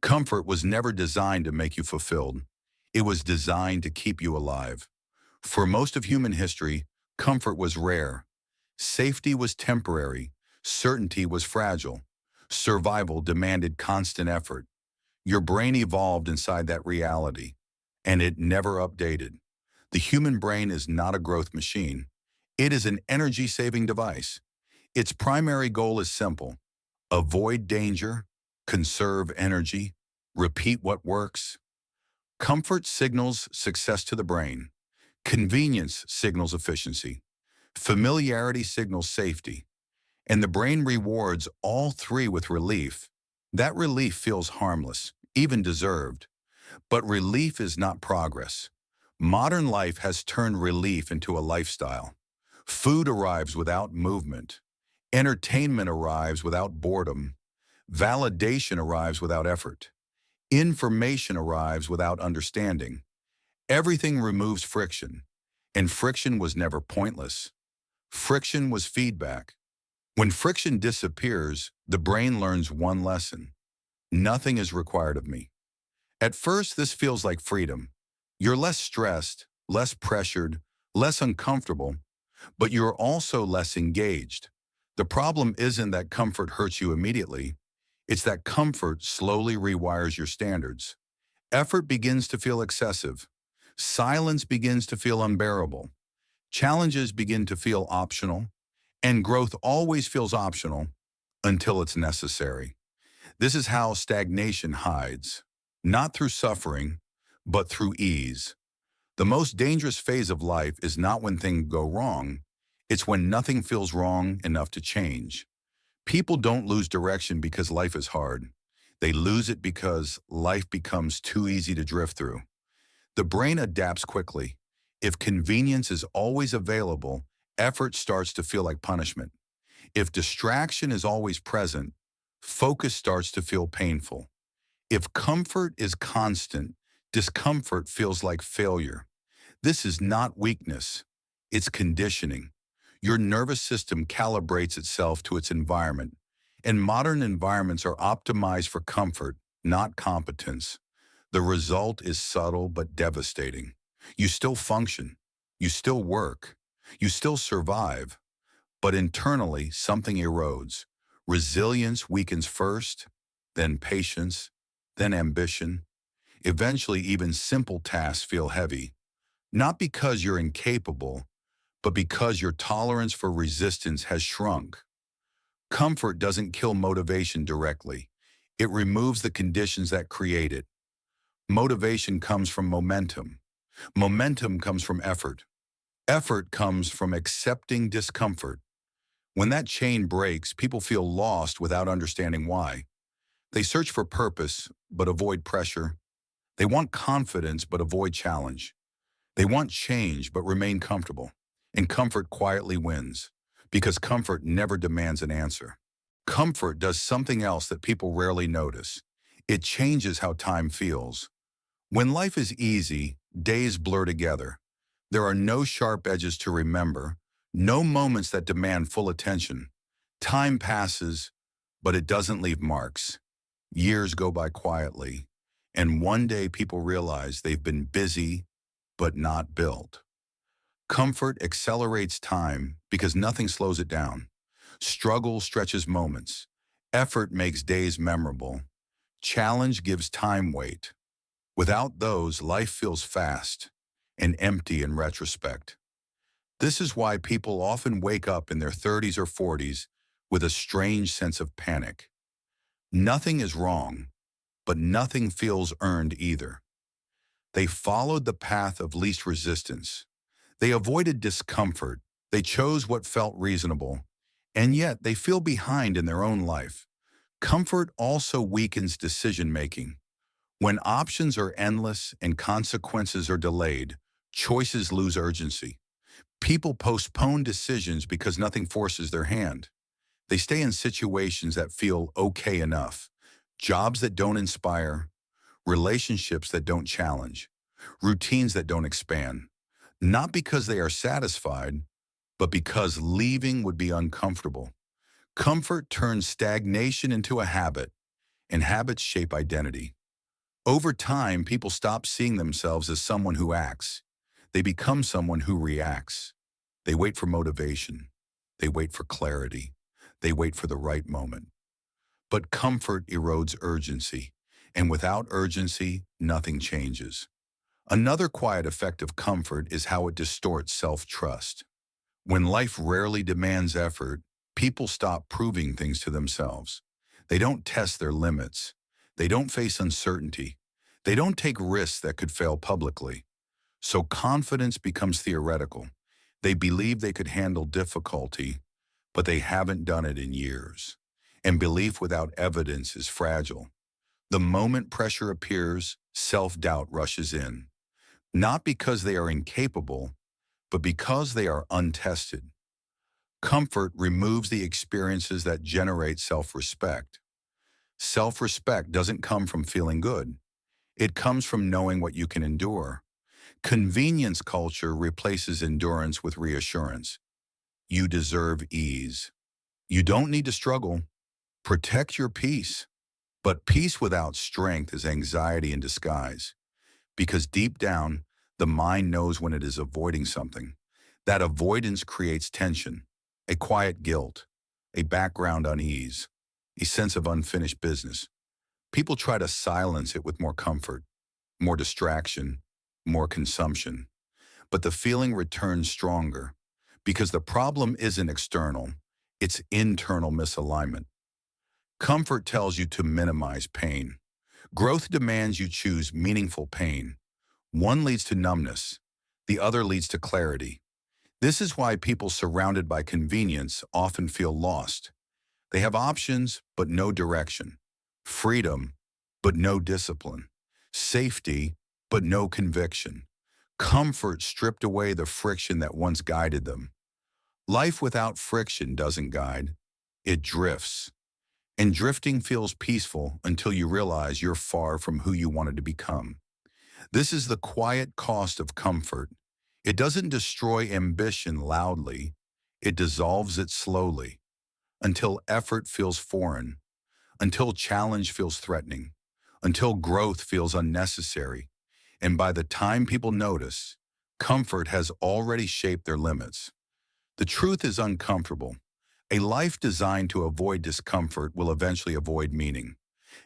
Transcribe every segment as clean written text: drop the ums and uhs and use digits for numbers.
Comfort was never designed to make you fulfilled. It was designed to keep you alive. For most of human history, comfort was rare. Safety was temporary. Certainty was fragile. Survival demanded constant effort. Your brain evolved inside that reality, and it never updated. The human brain is not a growth machine. It is an energy-saving device. Its primary goal is simple: avoid danger, conserve energy, repeat what works. Comfort signals success to the brain. Convenience signals efficiency. Familiarity signals safety. And the brain rewards all three with relief. That relief feels harmless, even deserved. But relief is not progress. Modern life has turned relief into a lifestyle. Food arrives without movement. Entertainment arrives without boredom. Validation arrives without effort. Information arrives without understanding. Everything removes friction, and friction was never pointless. Friction was feedback. When friction disappears, the brain learns one lesson: nothing is required of me. At first, this feels like freedom. You're less stressed, less pressured, less uncomfortable, but you're also less engaged. The problem isn't that comfort hurts you immediately. It's that comfort slowly rewires your standards. Effort begins to feel excessive. Silence begins to feel unbearable. Challenges begin to feel optional. And growth always feels optional until it's necessary. This is how stagnation hides, not through suffering, but through ease. The most dangerous phase of life is not when things go wrong. It's when nothing feels wrong enough to change. People don't lose direction because life is hard. They lose it because life becomes too easy to drift through. The brain adapts quickly. If convenience is always available, effort starts to feel like punishment. If distraction is always present, focus starts to feel painful. If comfort is constant, discomfort feels like failure. This is not weakness, it's conditioning. Your nervous system calibrates itself to its environment, and modern environments are optimized for comfort, not competence. The result is subtle but devastating. You still function, you still work, you still survive, but internally something erodes. Resilience weakens first, then patience, then ambition. Eventually, even simple tasks feel heavy, not because you're incapable, but because your tolerance for resistance has shrunk. Comfort doesn't kill motivation directly. It removes the conditions that create it. Motivation comes from momentum. Momentum comes from effort. Effort comes from accepting discomfort. When that chain breaks, people feel lost without understanding why. They search for purpose, but avoid pressure. They want confidence, but avoid challenge. They want change, but remain comfortable. And comfort quietly wins, because comfort never demands an answer. Comfort does something else that people rarely notice. It changes how time feels. When life is easy, days blur together. There are no sharp edges to remember, no moments that demand full attention. Time passes, but it doesn't leave marks. Years go by quietly, and one day people realize they've been busy, but not built. Comfort accelerates time because nothing slows it down. Struggle stretches moments. Effort makes days memorable. Challenge gives time weight. Without those, life feels fast and empty in retrospect. This is why people often wake up in their 30s or 40s with a strange sense of panic. Nothing is wrong, but nothing feels earned either. They followed the path of least resistance. They avoided discomfort. They chose what felt reasonable. And yet they feel behind in their own life. Comfort also weakens decision-making. When options are endless and consequences are delayed, choices lose urgency. People postpone decisions because nothing forces their hand. They stay in situations that feel okay enough, jobs that don't inspire, relationships that don't challenge, routines that don't expand. Not because they are satisfied, but because leaving would be uncomfortable. Comfort turns stagnation into a habit, and habits shape identity. Over time, people stop seeing themselves as someone who acts. They become someone who reacts. They wait for motivation. They wait for clarity. They wait for the right moment. But comfort erodes urgency, and without urgency, nothing changes. Another quiet effect of comfort is how it distorts self-trust. When life rarely demands effort, people stop proving things to themselves. They don't test their limits. They don't face uncertainty. They don't take risks that could fail publicly. So confidence becomes theoretical. They believe they could handle difficulty, but they haven't done it in years. And belief without evidence is fragile. The moment pressure appears, self-doubt rushes in. Not because they are incapable, but because they are untested. Comfort removes the experiences that generate self-respect. Self-respect doesn't come from feeling good. It comes from knowing what you can endure. Convenience culture replaces endurance with reassurance. You deserve ease. You don't need to struggle. Protect your peace. But peace without strength is anxiety in disguise. Because deep down, the mind knows when it is avoiding something. That avoidance creates tension, a quiet guilt, a background unease, a sense of unfinished business. People try to silence it with more comfort, more distraction, more consumption. But the feeling returns stronger because the problem isn't external, it's internal misalignment. Comfort tells you to minimize pain. Growth demands you choose meaningful pain. One leads to numbness, the other leads to clarity. This is why people surrounded by convenience often feel lost. They have options, but no direction. Freedom, but no discipline. Safety, but no conviction. Comfort stripped away the friction that once guided them. Life without friction doesn't guide. It drifts. And drifting feels peaceful until you realize you're far from who you wanted to become. This is the quiet cost of comfort. It doesn't destroy ambition loudly. It dissolves it slowly, until effort feels foreign, until challenge feels threatening, until growth feels unnecessary. And by the time people notice, comfort has already shaped their limits. The truth is uncomfortable. A life designed to avoid discomfort will eventually avoid meaning.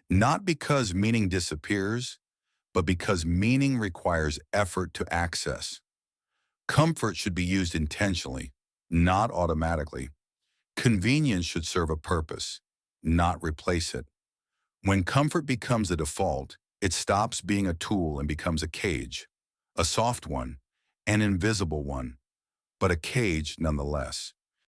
Not because meaning disappears, but because meaning requires effort to access. Comfort should be used intentionally, not automatically. Convenience should serve a purpose, not replace it. When comfort becomes the default, it stops being a tool and becomes a cage, a soft one, an invisible one, but a cage nonetheless.